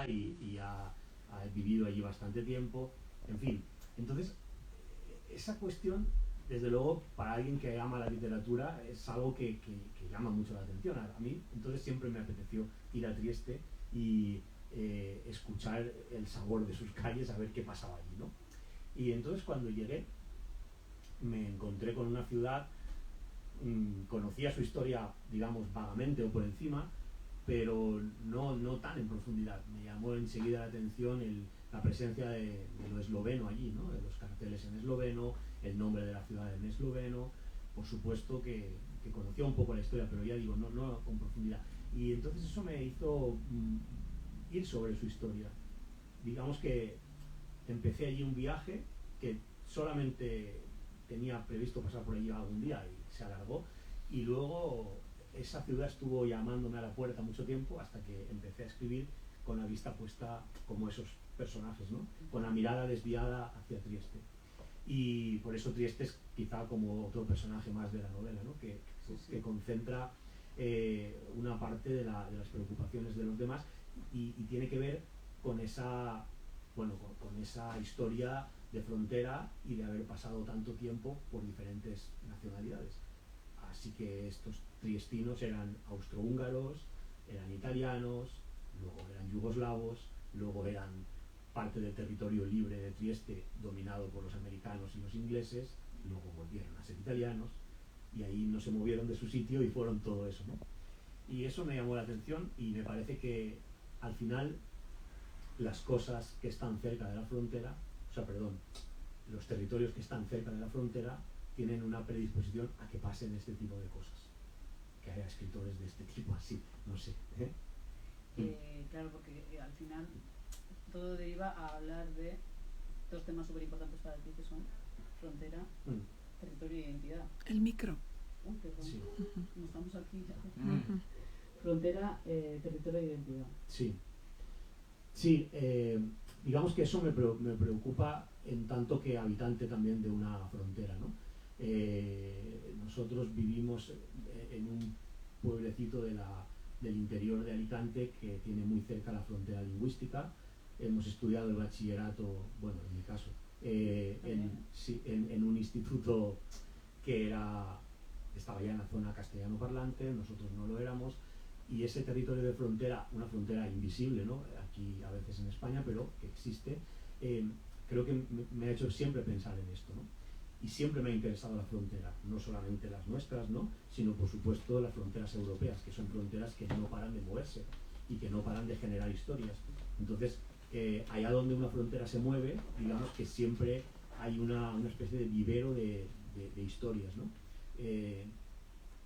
frontera y ha vivido allí bastante tiempo, en fin. Entonces, esa cuestión, desde luego, para alguien que ama la literatura, es algo que llama mucho la atención. A mí, entonces, siempre me apeteció ir a Trieste y escuchar el sabor de sus calles, a ver qué pasaba allí, ¿no? Y entonces, cuando llegué, me encontré con una ciudad, conocía su historia, digamos, vagamente o por encima, pero no tan en profundidad. Me llamó enseguida la atención la presencia de lo esloveno allí, ¿no? De los carteles en esloveno, el nombre de la ciudad en esloveno. Por supuesto que conocía un poco la historia, pero ya digo, no con profundidad. Y entonces eso me hizo ir sobre su historia. Digamos que empecé allí un viaje que solamente tenía previsto pasar por allí algún día y se alargó, y luego esa ciudad estuvo llamándome a la puerta mucho tiempo hasta que empecé a escribir con la vista puesta como esos personajes, ¿no? Con la mirada desviada hacia Trieste. Y por eso Trieste es quizá como otro personaje más de la novela, ¿no? que concentra una parte de las preocupaciones de los demás y tiene que ver con esa, con esa historia de frontera y de haber pasado tanto tiempo por diferentes nacionalidades. Así que estos triestinos eran austrohúngaros, eran italianos, luego eran yugoslavos, luego eran parte del territorio libre de Trieste dominado por los americanos y los ingleses, luego volvieron a ser italianos y ahí no se movieron de su sitio y fueron todo eso, ¿no? Y eso me llamó la atención y me parece que al final las cosas que están cerca de la frontera, los territorios que están cerca de la frontera tienen una predisposición a que pasen este tipo de cosas, que haya escritores de este tipo así, no sé. Claro, porque al final todo deriva a hablar de dos temas súper importantes para ti, que son frontera, territorio e identidad. El micro. Perdón, sí. No estamos aquí. Frontera, territorio e identidad. Sí, digamos que eso me preocupa en tanto que habitante también de una frontera, ¿no? Nosotros vivimos en un pueblecito del interior de Alicante que tiene muy cerca la frontera lingüística. Hemos estudiado el bachillerato, bueno, en mi caso, en un instituto que estaba ya en la zona castellano parlante, nosotros no lo éramos, y ese territorio de frontera, una frontera invisible, ¿no? Aquí a veces en España, pero que existe, creo que me ha hecho siempre pensar en esto, ¿no? Y siempre me ha interesado la frontera, no solamente las nuestras, ¿no? Sino por supuesto las fronteras europeas, que son fronteras que no paran de moverse y que no paran de generar historias. Entonces, allá donde una frontera se mueve, digamos que siempre hay una especie de vivero de historias, ¿no?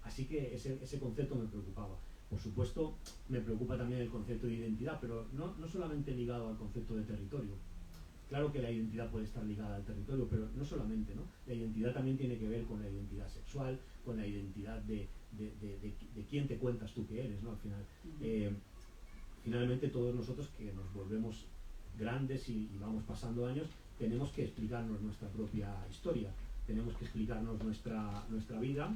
Así que ese concepto me preocupaba. Por supuesto, me preocupa también el concepto de identidad, pero no solamente ligado al concepto de territorio. Claro que la identidad puede estar ligada al territorio, pero no solamente, ¿no? La identidad también tiene que ver con la identidad sexual, con la identidad de quién te cuentas tú que eres, ¿no? Al final, finalmente todos nosotros que nos volvemos grandes y vamos pasando años, tenemos que explicarnos nuestra propia historia, tenemos que explicarnos nuestra vida,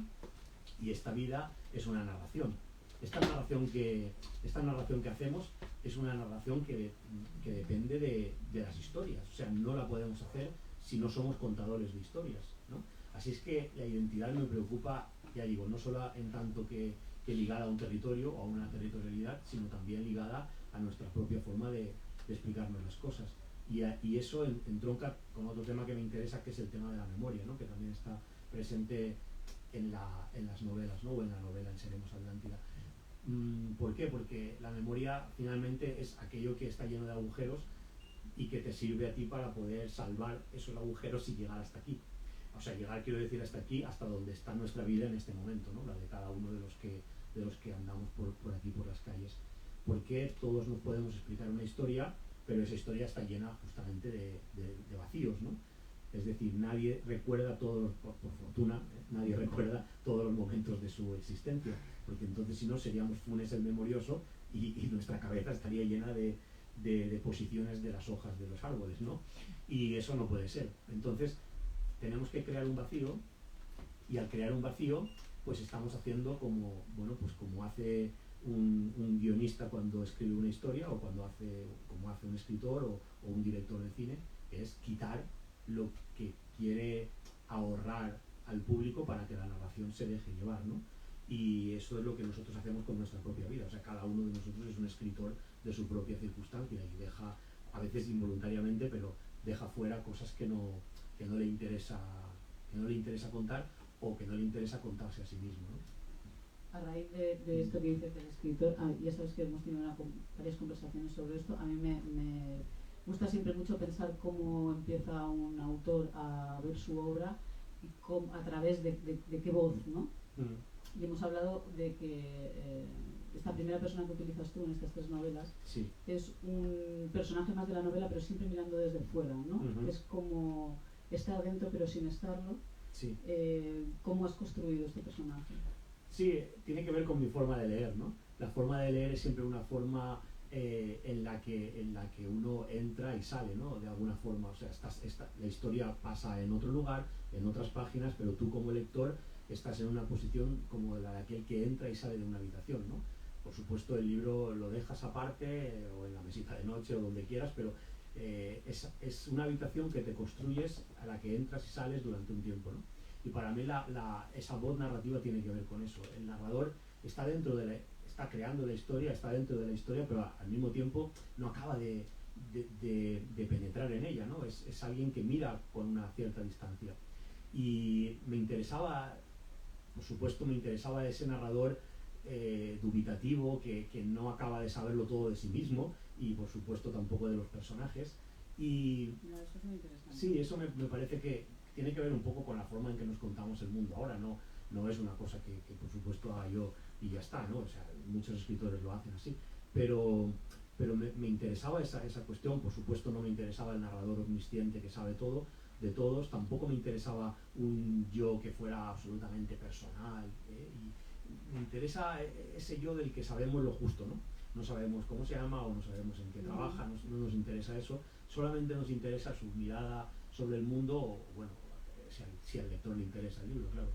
y esta vida es una narración. Esta narración que hacemos es una narración que depende de las historias, o sea, no la podemos hacer si no somos contadores de historias, ¿no? Así es que la identidad me preocupa, ya digo, no solo en tanto que ligada a un territorio o a una territorialidad, sino también ligada a nuestra propia forma de explicarnos las cosas. Y eso entronca con otro tema que me interesa, que es el tema de la memoria, ¿no? Que también está presente en las novelas, ¿no? O en la novela en Seremos Atlántida. ¿Por qué? Porque la memoria finalmente es aquello que está lleno de agujeros y que te sirve a ti para poder salvar esos agujeros y llegar hasta aquí. O sea, llegar, quiero decir, hasta aquí, hasta donde está nuestra vida en este momento, ¿no? La de cada uno de los que andamos por aquí, por las calles. Porque todos nos podemos explicar una historia, pero esa historia está llena justamente de vacíos, ¿no? Es decir, nadie recuerda por fortuna, nadie recuerda todos los momentos de su existencia, porque entonces si no seríamos Funes el memorioso y nuestra cabeza estaría llena de posiciones de las hojas de los árboles, ¿no? Y eso no puede ser. Entonces tenemos que crear un vacío, y al crear un vacío pues estamos haciendo como hace un guionista cuando escribe una historia o como hace un escritor o un director de cine, es quitar lo que quiere ahorrar al público para que la narración se deje llevar, ¿no? Y eso es lo que nosotros hacemos con nuestra propia vida. O sea, cada uno de nosotros es un escritor de su propia circunstancia y deja, a veces involuntariamente, pero deja fuera cosas que no le interesa contar o que no le interesa contarse a sí mismo, ¿no? A raíz de esto que dices del escritor, ya sabes que hemos tenido varias conversaciones sobre esto. A mí me gusta siempre mucho pensar cómo empieza un autor a ver su obra y a través de qué voz, ¿no? Y hemos hablado de que esta primera persona que utilizas tú en estas 3 novelas sí. es un personaje más de la novela, pero siempre mirando desde fuera, ¿no? Es como estar dentro pero sin estarlo. Sí. ¿Cómo has construido este personaje? Sí, tiene que ver con mi forma de leer, ¿no? La forma de leer es siempre una forma en la que uno entra y sale, ¿no? De alguna forma. O sea, la historia pasa en otro lugar, en otras páginas, pero tú como lector estás en una posición como la de aquel que entra y sale de una habitación, ¿no? Por supuesto, el libro lo dejas aparte o en la mesita de noche o donde quieras, pero es una habitación que te construyes, a la que entras y sales durante un tiempo, ¿no? Y para mí esa voz narrativa tiene que ver con eso. El narrador está está creando la historia, está dentro de la historia, pero al mismo tiempo no acaba de penetrar en ella, ¿no? Es alguien que mira con una cierta distancia. Y me interesaba, por supuesto, ese narrador dubitativo que no acaba de saberlo todo de sí mismo y, por supuesto, tampoco de los personajes. Y no, eso es muy interesante. Sí, eso me parece que tiene que ver un poco con la forma en que nos contamos el mundo ahora. No es una cosa que por supuesto haga yo y ya está, ¿no? O sea, muchos escritores lo hacen así, pero me interesaba esa cuestión. Por supuesto no me interesaba el narrador omnisciente que sabe todo de todos, tampoco me interesaba un yo que fuera absolutamente personal, y me interesa ese yo del que sabemos lo justo, ¿no? No sabemos cómo se llama o no sabemos en qué trabaja, no nos interesa eso, solamente nos interesa su mirada sobre el mundo, o bueno, si al lector le interesa el libro, claro.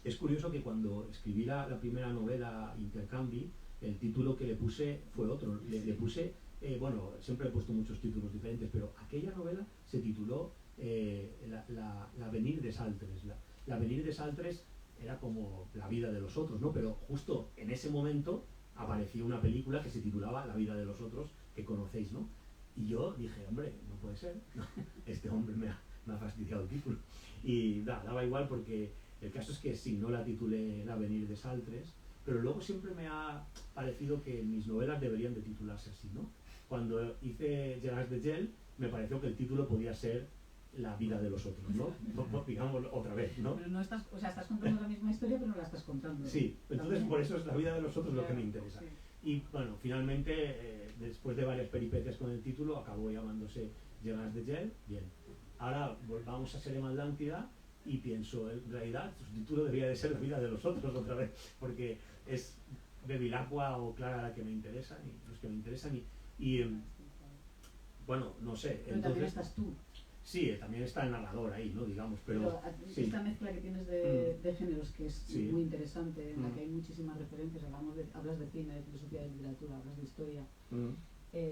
Es curioso que cuando escribí la primera novela, Intercambi, el título que le puse fue otro. Le puse, bueno, siempre he puesto muchos títulos diferentes, pero aquella novela se tituló L'Avenir de Saltres. L'Avenir de Saltres era como la vida de los otros, ¿no? Pero justo en ese momento apareció una película que se titulaba La vida de los otros, que conocéis, ¿no? Y yo dije, hombre, no puede ser, no, este hombre me ha fastidiado el título. Y daba igual, porque el caso es que sí, no la titulé L'Avenir de Saltres, pero luego siempre me ha parecido que mis novelas deberían de titularse así, ¿no? Cuando hice Gerard de Gel, me pareció que el título podía ser La vida de los otros, ¿no? Digamos otra vez, ¿no? Pero no estás, o sea, estás contando la misma historia, pero no la estás contando. Sí, entonces por eso es La vida de los otros lo que me interesa. Sí. Y bueno, finalmente, después de varias peripecias con el título, acabó llamándose Gerard de Gel. Bien, ahora vamos a Serem Atlántida y pienso, en realidad, su título debería de ser La vida de los otros otra vez, porque es Bevilacqua o Clara la que me interesan, y los que me interesan, bueno, no sé. Pero también estás tú. Sí, también está el narrador ahí, ¿no? Digamos, pero sí. Esta mezcla que tienes de géneros, que es sí. muy interesante, en la que hay muchísimas referencias, hablas de cine, de filosofía, de literatura, hablas de historia,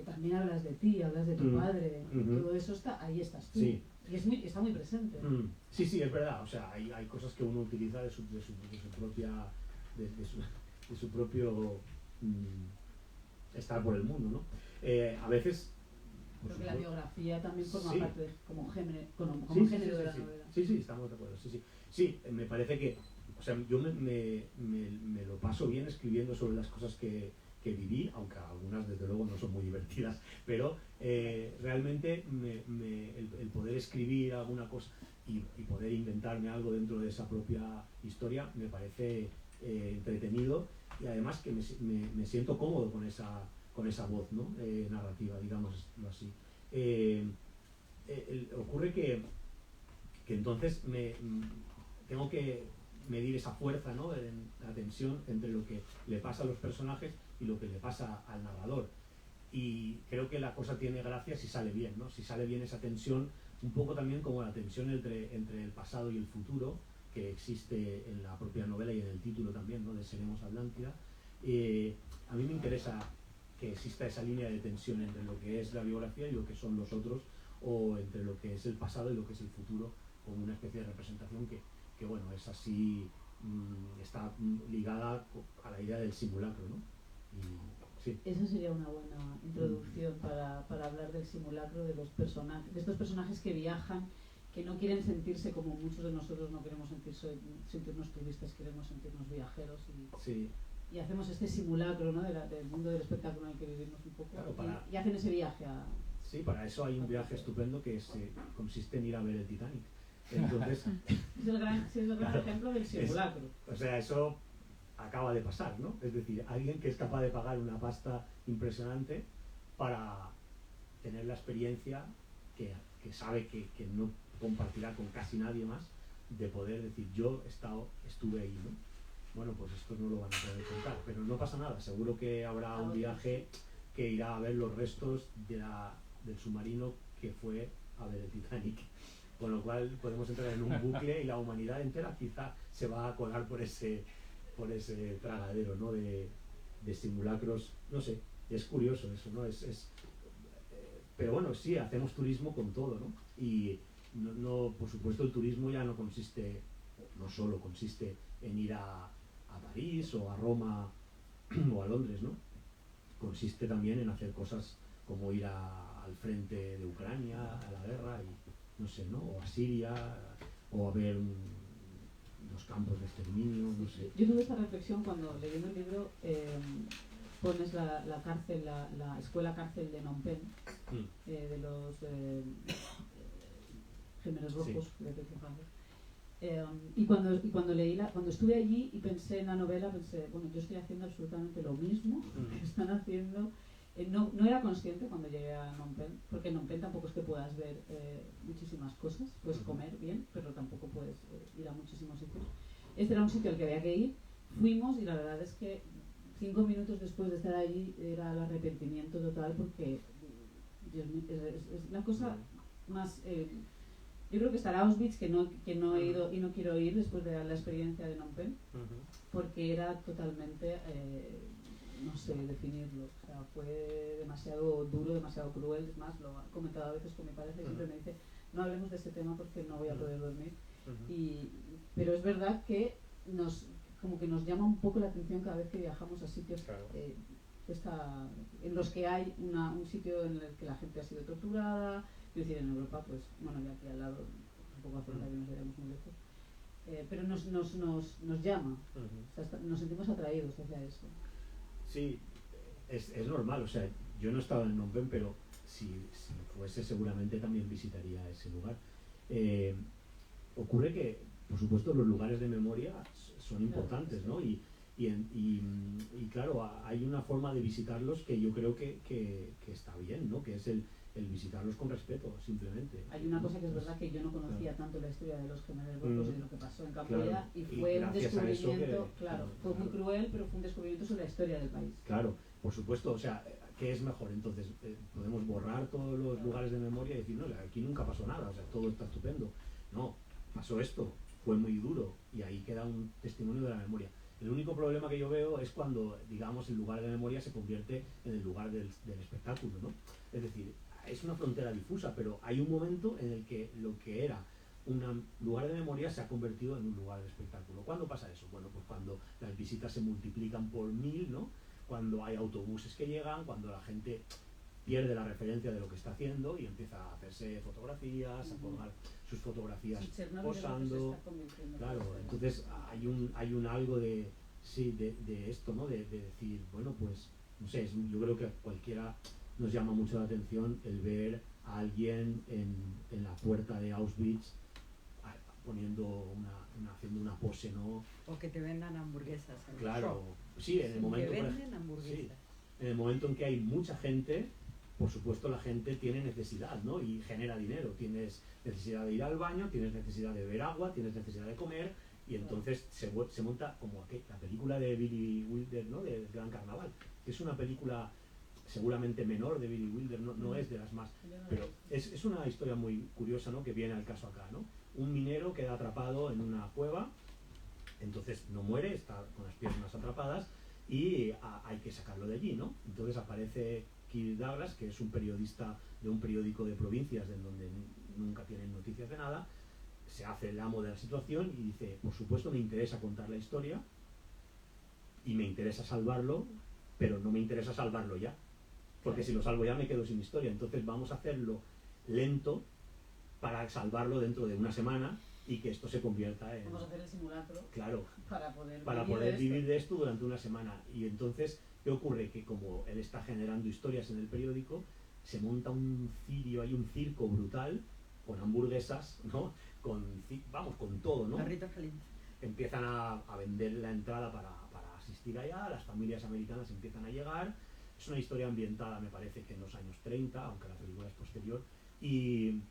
también hablas de ti, hablas de tu padre, todo eso ahí estás tú. Sí. Y está muy presente. Sí, es verdad. O sea, hay cosas que uno utiliza de su propio estar por el mundo, ¿no? A veces... Porque la biografía también forma parte como género de la novela. Sí, estamos de acuerdo. Sí, me parece que, o sea, yo me lo paso bien escribiendo sobre las cosas que viví, aunque algunas desde luego no son muy divertidas, pero realmente el poder escribir alguna cosa y poder inventarme algo dentro de esa propia historia me parece entretenido, y además que me siento cómodo con esa voz, ¿no? Narrativa, digámoslo así. Ocurre que entonces tengo que medir esa fuerza, ¿no? La tensión entre lo que le pasa a los personajes y lo que le pasa al narrador. Y creo que la cosa tiene gracia si sale bien, ¿no? Si sale bien esa tensión, un poco también como la tensión entre el pasado y el futuro, que existe en la propia novela y en el título también, ¿no? De Seremos Atlántida. A mí me interesa que exista esa línea de tensión entre lo que es la biografía y lo que son los otros, o entre lo que es el pasado y lo que es el futuro, como una especie de representación que bueno, es así, está ligada a la idea del simulacro, ¿no? Y, sí. Esa sería una buena introducción para hablar del simulacro, de los personajes, de estos personajes que viajan, que no quieren sentirse como muchos de nosotros no queremos sentirnos turistas, queremos sentirnos viajeros y hacemos este simulacro, ¿no? del mundo del espectáculo en el que vivimos un poco, claro, y hacen ese viaje a... Sí, para eso hay un viaje estupendo que consiste en ir a ver el Titanic. Entonces, es el gran claro, ejemplo del simulacro. O sea, eso acaba de pasar, ¿no? Es decir, alguien que es capaz de pagar una pasta impresionante para tener la experiencia que sabe que no compartirá con casi nadie más, de poder decir, yo estuve ahí, ¿no? Bueno, pues esto no lo van a poder contar, pero no pasa nada, seguro que habrá un viaje que irá a ver los restos del submarino que fue a ver el Titanic, con lo cual podemos entrar en un bucle y la humanidad entera quizá se va a colar por ese tragadero, ¿no? de simulacros, no sé, es curioso eso, ¿no? Pero bueno, sí, hacemos turismo con todo, ¿no? Y no, por supuesto el turismo ya no solo consiste en ir a París o a Roma o a Londres, ¿no? Consiste también en hacer cosas como ir al frente de Ucrania, a la guerra, y no sé, ¿no? O a Siria, o a ver los campos de exterminio, no sé. Yo tuve esta reflexión cuando leyendo el libro, pones la cárcel, la escuela cárcel de Phnom Penh, de los Gemelos Rojos, sí. Y cuando leí cuando estuve allí y pensé en la novela, pensé, bueno, yo estoy haciendo absolutamente lo mismo que están haciendo. No era consciente cuando llegué a Phnom Penh, porque en Phnom Penh tampoco es que puedas ver muchísimas cosas, puedes comer bien, pero tampoco puedes ir a muchísimos sitios. Este era un sitio al que había que ir, fuimos y la verdad es que 5 minutos después de estar allí era el arrepentimiento total, porque Dios mío, es la cosa más... yo creo que estará Auschwitz, que no he ido y no quiero ir después de la experiencia de Phnom Penh, porque era totalmente, no sé definirlo, o sea, fue demasiado duro, demasiado cruel. Es más, lo he comentado a veces con mi pareja y siempre me dice, no hablemos de este tema porque no voy a poder dormir. Pero es verdad que como que nos llama un poco la atención cada vez que viajamos a sitios en los que hay un sitio en el que la gente ha sido torturada. Quiero decir, en Europa, pues, bueno, ya aquí al lado, tampoco hace falta que nos vayamos muy lejos, pero nos llama, o sea, nos sentimos atraídos hacia eso. Sí, es normal, o sea, yo no he estado en Phnom Penh, pero si fuese seguramente también visitaría ese lugar. Ocurre que, por supuesto, los lugares de memoria son importantes, ¿no? Y claro, hay una forma de visitarlos que yo creo que está bien, ¿no? Que es el visitarlos con respeto, simplemente. Hay una cosa que es verdad, que yo no conocía tanto la historia de los Gemelos Rojos y de lo que pasó en Camboya, y fue un descubrimiento, fue muy cruel, pero fue un descubrimiento sobre la historia del país. Claro, por supuesto, o sea, ¿qué es mejor? Entonces, podemos borrar todos los lugares de memoria y decir, no, aquí nunca pasó nada, o sea, todo está estupendo. No, pasó esto, fue muy duro, y ahí queda un testimonio de la memoria. El único problema que yo veo es cuando, digamos, el lugar de memoria se convierte en el lugar del espectáculo, ¿no? Es decir, es una frontera difusa, pero hay un momento en el que lo que era un lugar de memoria se ha convertido en un lugar de espectáculo. ¿Cuándo pasa eso? Bueno, pues cuando las visitas se multiplican por 1000, ¿no? Cuando hay autobuses que llegan, cuando la gente pierde la referencia de lo que está haciendo y empieza a hacerse fotografías, a colgar sus fotografías posando. Claro, entonces hay un algo de esto, ¿no? De decir, bueno, pues, no sé, yo creo que a cualquiera nos llama mucho la atención el ver a alguien en la puerta de Auschwitz haciendo una pose, ¿no? O que te vendan hamburguesas. Claro, sí, en el momento en el momento en que hay mucha gente, por supuesto la gente tiene necesidad, ¿no? Y genera dinero. Tienes necesidad de ir al baño, tienes necesidad de beber agua, tienes necesidad de comer, y entonces se monta como la película de Billy Wilder, ¿no? Del Gran Carnaval, que es una película seguramente menor de Billy Wilder, no es de las más, pero es una historia muy curiosa, ¿no? Que viene al caso acá, ¿no? Un minero queda atrapado en una cueva, entonces no muere, está con las piernas atrapadas, y hay que sacarlo de allí, ¿no? Entonces aparece Kirk Douglas, que es un periodista de un periódico de provincias en donde nunca tienen noticias de nada, se hace el amo de la situación y dice, por supuesto me interesa contar la historia y me interesa salvarlo, pero no me interesa salvarlo ya, porque si lo salvo ya me quedo sin historia, entonces vamos a hacerlo lento para salvarlo dentro de una semana y que esto se convierta en... Vamos a hacer el simulacro, claro, para poder vivir de esto durante una semana. Y entonces, ¿qué ocurre? Que como él está generando historias en el periódico, se monta un cirio, hay un circo brutal, con hamburguesas, ¿no? Vamos, con todo, ¿no? Perritos calientes. Empiezan a vender la entrada para asistir allá, las familias americanas empiezan a llegar. Es una historia ambientada, me parece que en los años 30, aunque la película es posterior. Y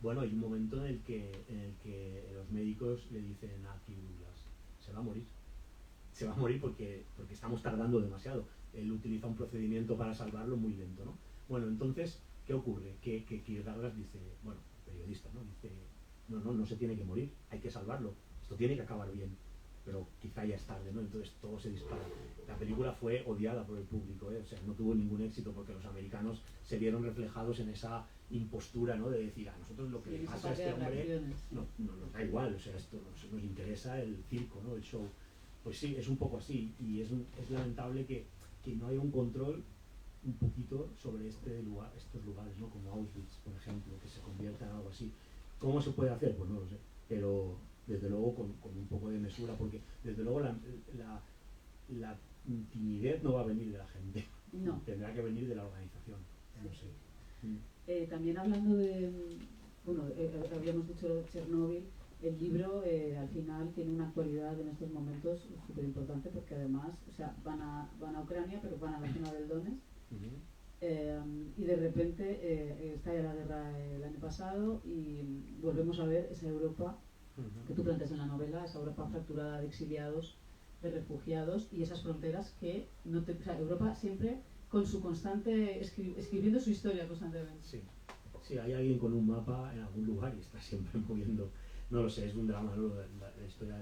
bueno, hay un momento en el que los médicos le dicen a Kirk Douglas, se va a morir. Se va a morir porque estamos tardando demasiado. Él utiliza un procedimiento para salvarlo muy lento, ¿no? Bueno, entonces, ¿qué ocurre? Que Kirk Douglas dice, bueno, periodista, ¿no? Dice, no se tiene que morir, hay que salvarlo. Esto tiene que acabar bien, pero quizá ya es tarde, ¿no? Entonces todo se dispara. La película fue odiada por el público, ¿eh? O sea, no tuvo ningún éxito porque los americanos se vieron reflejados en esa impostura, ¿no? De decir, a nosotros lo que le pasa a este hombre no nos da igual, o sea, esto nos interesa el circo, ¿no? El show. Pues sí, es un poco así y es lamentable que no haya un control un poquito sobre estos lugares, ¿no? Como Auschwitz, por ejemplo, que se convierta en algo así. ¿Cómo se puede hacer? Pues no lo sé, pero desde luego con un poco de mesura, porque desde luego la timidez no va a venir de la gente, no. Tendrá que venir de la organización, no sé. También hablando de, bueno, habíamos dicho Chernóbil, el libro al final tiene una actualidad en estos momentos súper importante porque además, o sea, van a Ucrania, pero van a la zona del Donetsk. Y de repente estalla la guerra el año pasado y volvemos a ver esa Europa que tú planteas en la novela, esa Europa fracturada de exiliados, de refugiados y esas fronteras que no te, o sea, Europa siempre con su constante escribiendo su historia constantemente. Sí, hay alguien con un mapa en algún lugar y está siempre moviendo, no lo sé, es un drama, ¿no? La historia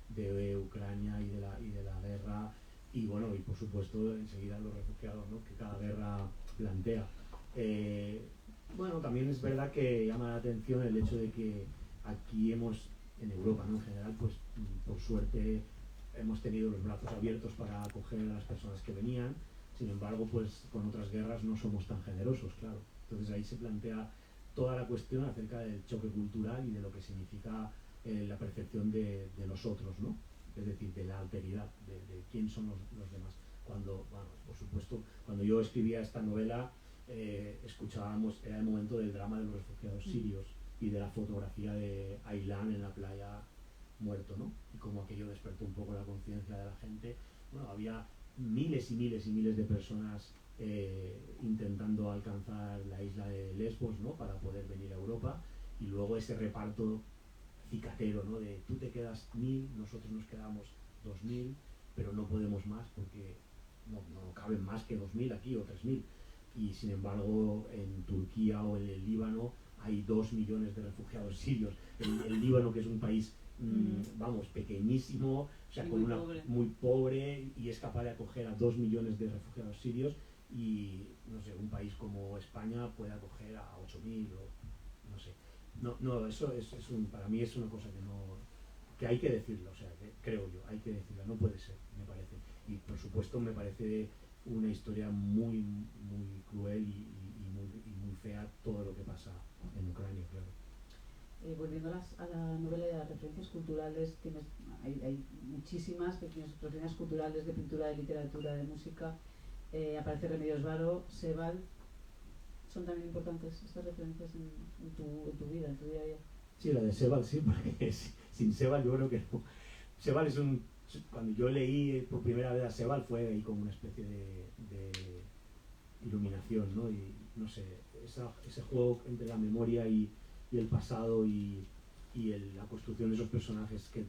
de Ucrania y de la guerra. Y bueno, y por supuesto enseguida los refugiados, ¿no? Que cada guerra plantea. Bueno, también es verdad que llama la atención el hecho de que aquí en Europa, ¿no? En general, pues por suerte hemos tenido los brazos abiertos para acoger a las personas que venían. Sin embargo, pues con otras guerras no somos tan generosos, claro. Entonces ahí se plantea toda la cuestión acerca del choque cultural y de lo que significa la percepción de los otros, ¿no? Es decir, de la alteridad, de quién son los demás. Cuando, bueno, por supuesto, cuando yo escribía esta novela, escuchábamos, era el momento del drama de los refugiados sirios y de la fotografía de Aylan en la playa muerto, ¿no? Y como aquello despertó un poco la conciencia de la gente. Bueno, había miles y miles y miles de personas intentando alcanzar la isla de Lesbos, ¿no? Para poder venir a Europa, y luego ese reparto cicatero, ¿no? De tú te quedas 1000, nosotros nos quedamos 2000, pero no podemos más porque no caben más que 2000 aquí o 3000. Y sin embargo en Turquía o en el Líbano hay 2 millones de refugiados sirios. El Líbano, que es un país vamos, pequeñísimo, o sea, muy pobre, y es capaz de acoger a 2 millones de refugiados sirios, y no sé, un país como España puede acoger a 8000 o no sé. No, eso para mí es una cosa que hay que decirlo, o sea, que creo yo, hay que decirlo, no puede ser, me parece. Y por supuesto me parece una historia muy, muy cruel y muy fea todo lo que pasa en Ucrania, claro. Volviendo a la novela y a las referencias culturales, hay muchísimas referencias culturales de pintura, de literatura, de música. Aparece Remedios Varo, Sebald. ¿Son también importantes estas referencias en tu vida, en tu día a día? Sí, la de Sebald sí, porque sin Sebald yo creo que no. Sebald cuando yo leí por primera vez a Sebald fue ahí como una especie de iluminación, ¿no? Y no sé, ese juego entre la memoria y el pasado y la construcción de esos personajes que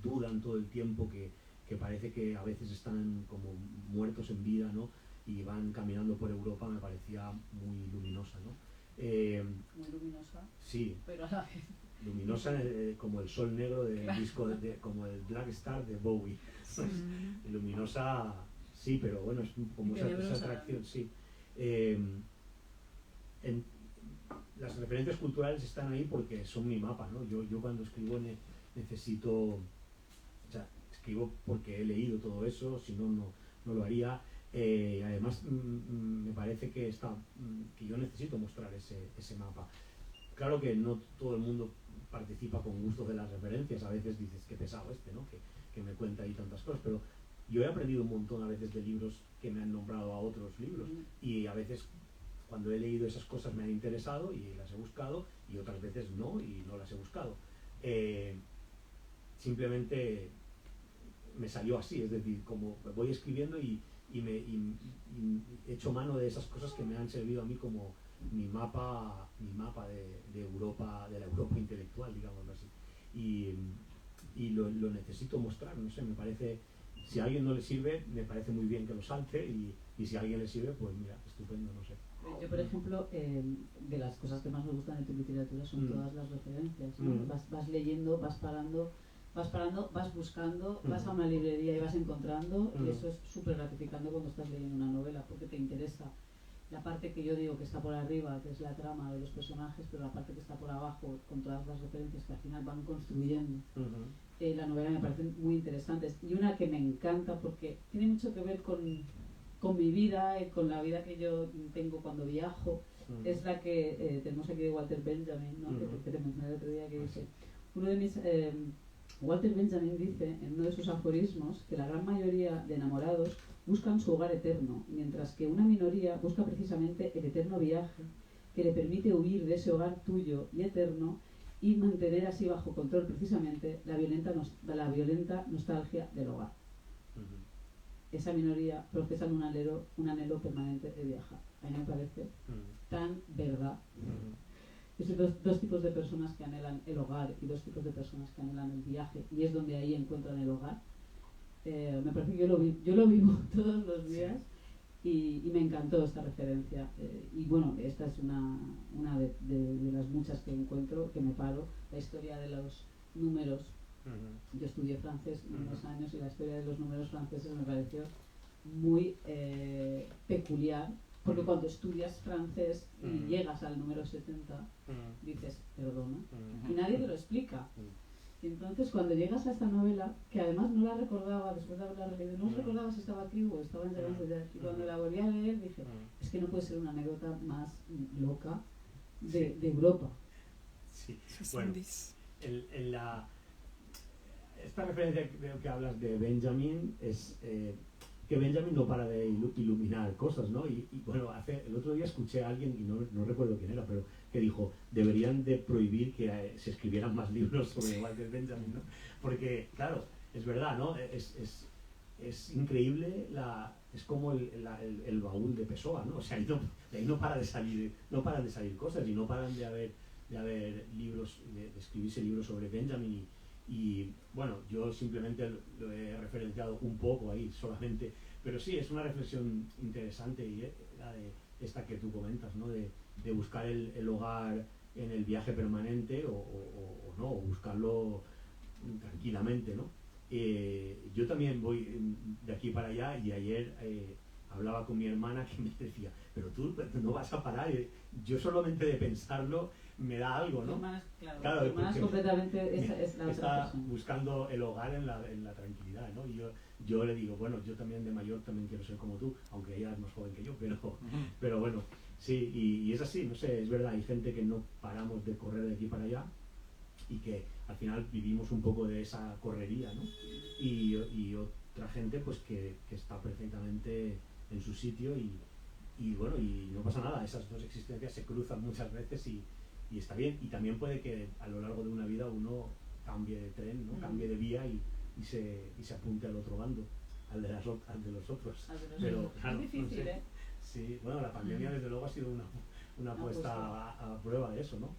dudan todo el tiempo, que parece que a veces están como muertos en vida, ¿no? Y van caminando por Europa, me parecía muy luminosa, ¿no? Muy luminosa, sí, pero a la vez luminosa como el sol negro del disco, como el Black Star de Bowie. Luminosa, sí, pero bueno, es como esa atracción, sí. Las referencias culturales están ahí porque son mi mapa, ¿no? Yo cuando escribo necesito, o sea, escribo porque he leído todo eso, si no, no lo haría. Además, me parece que yo necesito mostrar ese mapa. Claro que no todo el mundo participa con gusto de las referencias, a veces dices, qué pesado ¿no? Que me cuenta ahí tantas cosas, pero yo he aprendido un montón a veces de libros que me han nombrado a otros libros, y a veces cuando he leído esas cosas me han interesado y las he buscado, y otras veces no, y no las he buscado. Simplemente me salió así, es decir, como voy escribiendo y he hecho mano de esas cosas que me han servido a mí como mi mapa de Europa, de la Europa intelectual, digámoslo así. Y lo necesito mostrar, no sé, me parece, si a alguien no le sirve, me parece muy bien que lo salte, y si a alguien le sirve, pues mira, estupendo, no sé. Yo, por ejemplo, de las cosas que más me gustan de tu literatura son todas las referencias, ¿no? Vas leyendo, vas parando, vas buscando, vas a una librería y vas encontrando, y eso es súper gratificante cuando estás leyendo una novela, porque te interesa la parte que yo digo que está por arriba, que es la trama de los personajes, pero la parte que está por abajo, con todas las referencias que al final van construyendo. La novela me parece muy interesante, y una que me encanta porque tiene mucho que ver con mi vida y con la vida que yo tengo cuando viajo, es la que tenemos aquí de Walter Benjamin, ¿no? Que te mencioné el otro día, que dice, uno de mis... Walter Benjamin dice en uno de sus aforismos que la gran mayoría de enamorados buscan su hogar eterno, mientras que una minoría busca precisamente el eterno viaje que le permite huir de ese hogar tuyo y eterno y mantener así bajo control precisamente la violenta nostalgia del hogar. Esa minoría profesa un anhelo permanente de viajar. A mí me parece tan verdad. Hay dos tipos de personas que anhelan el hogar y dos tipos de personas que anhelan el viaje, y es donde ahí encuentran el hogar. Me parece que yo lo vivo todos los días, y me encantó esta referencia. Y bueno, esta es una de las muchas que encuentro, que me paro. La historia de los números. Yo estudié francés unos años, y la historia de los números franceses me pareció muy peculiar. Porque cuando estudias francés y llegas al número 70, dices, perdona, y nadie te lo explica. Y entonces cuando llegas a esta novela, que además no la recordaba, después de haberla leído, no recordaba si estaba aquí o estaba en Sebastián, y cuando la volví a leer dije, es que no puede ser una anécdota más loca de Europa. Sí, bueno, esta referencia que hablas de Benjamin es... que Benjamin no para de iluminar cosas, ¿no? Y bueno, el otro día escuché a alguien, y no recuerdo quién era, pero que dijo, deberían de prohibir que se escribieran más libros sobre Walter Benjamin, ¿no? Porque, claro, es verdad, ¿no? Es increíble, es como el baúl de Pessoa, ¿no? O sea, de ahí no paran de salir cosas, y no paran de haber libros, de escribirse libros sobre Benjamin, y bueno, yo simplemente lo he referenciado un poco ahí solamente, pero sí, es una reflexión interesante, y la de esta que tú comentas, ¿no? De buscar el hogar en el viaje permanente, o no, o buscarlo tranquilamente, ¿no? Yo también voy de aquí para allá, y ayer hablaba con mi hermana, que me decía, pero tú no vas a parar. Yo solamente de pensarlo me da algo, ¿no? Claro, hermana es completamente es la está otra buscando el hogar en la tranquilidad, ¿no? Y yo le digo, bueno, yo también de mayor también quiero ser como tú, aunque ella es más joven que yo, pero bueno, sí, y es así, no sé, es verdad, hay gente que no paramos de correr de aquí para allá, y que al final vivimos un poco de esa correría, ¿no? Y otra gente pues que está perfectamente en su sitio, y bueno, y no pasa nada, esas dos existencias se cruzan muchas veces, y está bien. Y también puede que a lo largo de una vida uno cambie de tren, ¿no? Cambie de vía, y se apunte al otro bando, al de los otros. Pero claro, es difícil, no sé. Sí, bueno, la pandemia desde luego ha sido una puesta a prueba de eso, ¿no?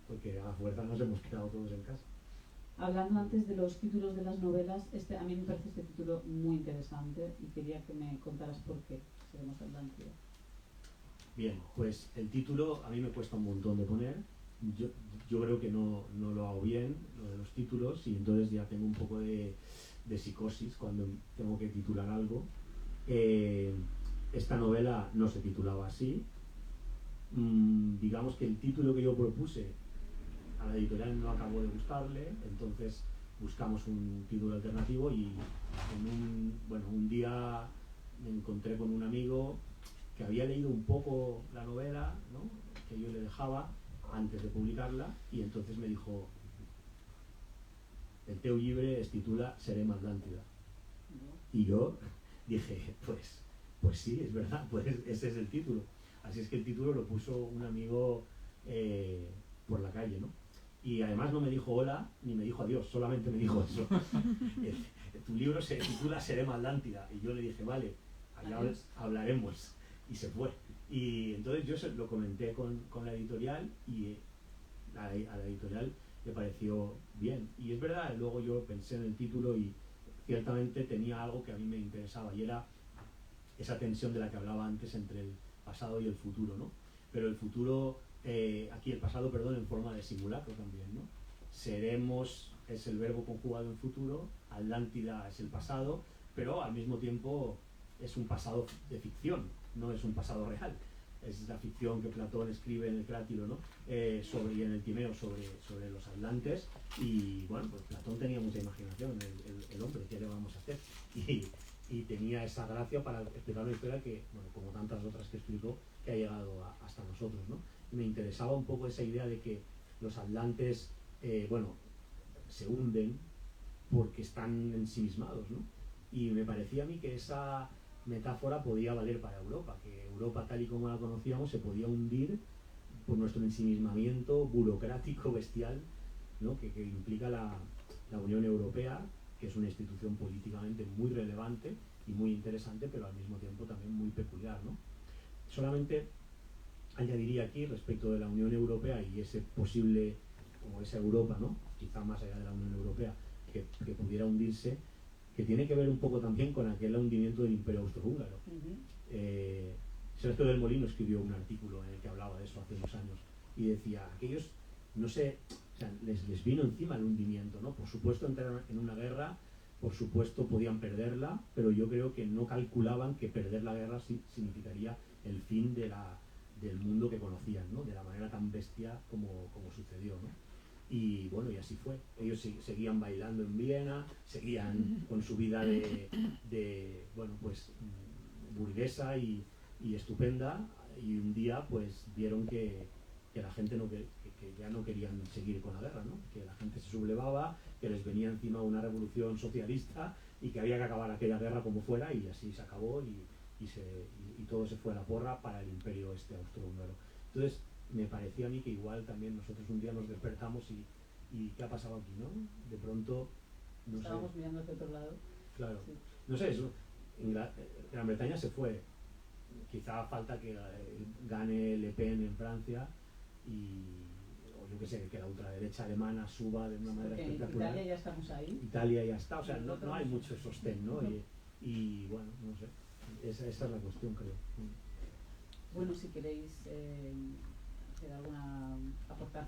Porque a la fuerza nos hemos quedado todos en casa. Hablando antes de los títulos de las novelas, a mí me parece este título muy interesante, y quería que me contaras por qué. Seremos Atlántida. Bien, pues el título a mí me cuesta un montón de poner, yo, yo creo que no lo hago bien, lo de los títulos, y entonces ya tengo un poco de psicosis cuando tengo que titular algo. Esta novela no se titulaba así. Digamos que el título que yo propuse a la editorial no acabó de gustarle, entonces buscamos un título alternativo y un día me encontré con un amigo que había leído un poco la novela, ¿no?, que yo le dejaba antes de publicarla, y entonces me dijo: el teu llibre es titula Serem Atlántida. Y yo dije, pues sí, es verdad, pues ese es el título. Así es que el título lo puso un amigo por la calle, ¿no? Y además no me dijo hola ni me dijo adiós, solamente me dijo eso. Tu libro se titula Serem Atlántida. Y yo le dije, vale, allá hablaremos. Y se fue. Y entonces yo lo comenté con la editorial, y a la editorial le pareció bien. Y es verdad, luego yo pensé en el título y ciertamente tenía algo que a mí me interesaba, y era esa tensión de la que hablaba antes entre el pasado y el futuro, ¿no? Pero el futuro, aquí el pasado, perdón, en forma de simulacro también, ¿no? Seremos es el verbo conjugado en futuro, Atlántida es el pasado, pero al mismo tiempo es un pasado de ficción, no es un pasado real. Es la ficción que Platón escribe en el Crátilo, ¿no? Y en el Timeo sobre los atlantes. Y bueno, pues Platón tenía mucha imaginación, el hombre, ¿qué le vamos a hacer? Y tenía esa gracia para explicar una historia que, bueno, como tantas otras que explicó, que ha llegado hasta nosotros, ¿no? Y me interesaba un poco esa idea de que los atlantes, se hunden porque están ensimismados, ¿no? Y me parecía a mí que esa metáfora podía valer para Europa, que Europa tal y como la conocíamos se podía hundir por nuestro ensimismamiento burocrático bestial, ¿no?, que implica la Unión Europea, que es una institución políticamente muy relevante y muy interesante, pero al mismo tiempo también muy peculiar, ¿no? Solamente añadiría aquí, respecto de la Unión Europea y ese posible, como esa Europa, ¿no?, quizá más allá de la Unión Europea, que pudiera hundirse, que tiene que ver un poco también con aquel hundimiento del Imperio Austrohúngaro. Sergio del Molino escribió un artículo en el que hablaba de eso hace unos años, y decía, aquellos, no sé, o sea, les vino encima el hundimiento, ¿no? Por supuesto entraron en una guerra, por supuesto podían perderla, pero yo creo que no calculaban que perder la guerra significaría el fin del mundo que conocían, ¿no?, de la manera tan bestia como sucedió, ¿no? Y bueno, y así fue. Ellos seguían bailando en Viena, seguían con su vida de burguesa y estupenda, y un día pues vieron que la gente que ya no querían seguir con la guerra, ¿no?, que la gente se sublevaba, que les venía encima una revolución socialista y que había que acabar aquella guerra como fuera, y así se acabó, y todo se fue a la porra para el imperio austrohúngaro. Entonces me parecía a mí que igual también nosotros un día nos despertamos y ¿qué ha pasado aquí, no? De pronto, no estábamos sé, mirando hacia otro lado. claro, Sí. no sé, eso, Gran Bretaña se fue, quizá falta que gane Le Pen en Francia, o yo que sé, que la ultraderecha alemana suba de una manera espectacular. En Italia ya estamos ahí. Italia ya está, o sea, no hay mucho sostén, ¿no? Y bueno, no sé, esa es la cuestión, creo. Bueno, si queréis hacer alguna aportación.